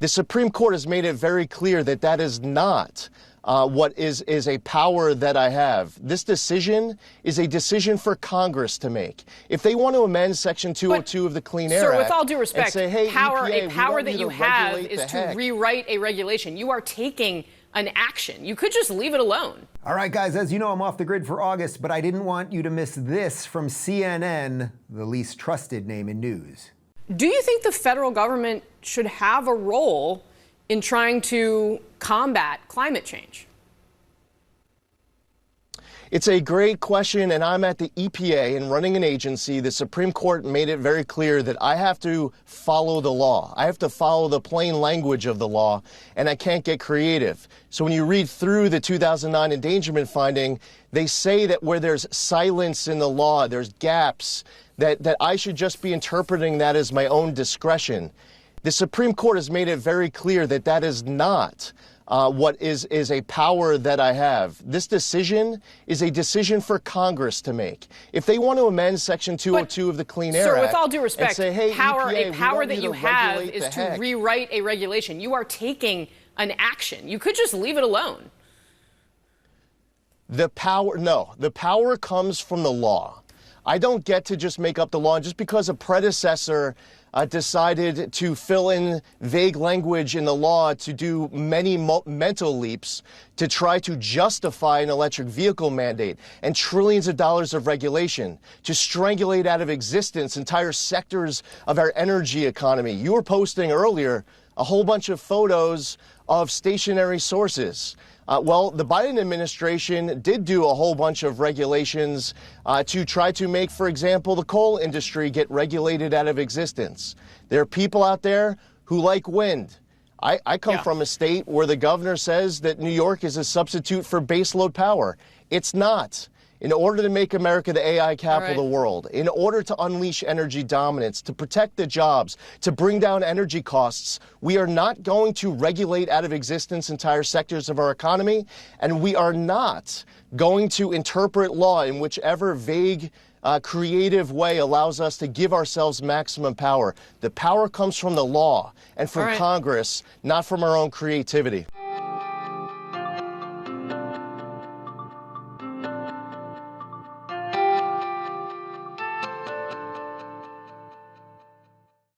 The Supreme Court has made it very clear that that is not what is a power that I have. This decision is a decision for Congress to make. If they want to amend Section 202 of the Clean Air Act, with all due respect, and say, hey, a power that you have is to rewrite a regulation. You are taking an action. You could just leave it alone. All right, guys, as you know, I'm off the grid for August, but I didn't want you to miss this from CNN, the least trusted name in news. Do you think the federal government should have a role in trying to combat climate change? It's a great question, and I'm at the EPA and running an agency. The Supreme Court made it very clear that I have to follow the law. I have to follow the plain language of the law, and I can't get creative. So when you read through the 2009 endangerment finding, they say that where there's silence in the law, there's gaps, that I should just be interpreting that as my own discretion. The Supreme Court has made it very clear that that is not what is a power that I have. This decision is a decision for Congress to make. If they want to amend Section 202 of the Clean Air Act, sir, with all due respect, and say, hey, EPA, a power that you have is to rewrite a regulation. You are taking an action. You could just leave it alone. The power comes from the law. I don't get to just make up the law. Just because a predecessor decided to fill in vague language in the law to do many mental leaps to try to justify an electric vehicle mandate and trillions of dollars of regulation to strangulate out of existence entire sectors of our energy economy. You were posting earlier a whole bunch of photos of stationary sources. Well, the Biden administration did do a whole bunch of regulations to try to make, for example, the coal industry get regulated out of existence. There are people out there who like wind. I come from a state where the governor says that New York is a substitute for baseload power. It's not. In order to make America the AI capital of the world, in order to unleash energy dominance, to protect the jobs, to bring down energy costs, we are not going to regulate out of existence entire sectors of our economy, and we are not going to interpret law in whichever vague, creative way allows us to give ourselves maximum power. The power comes from the law and from Congress, not from our own creativity.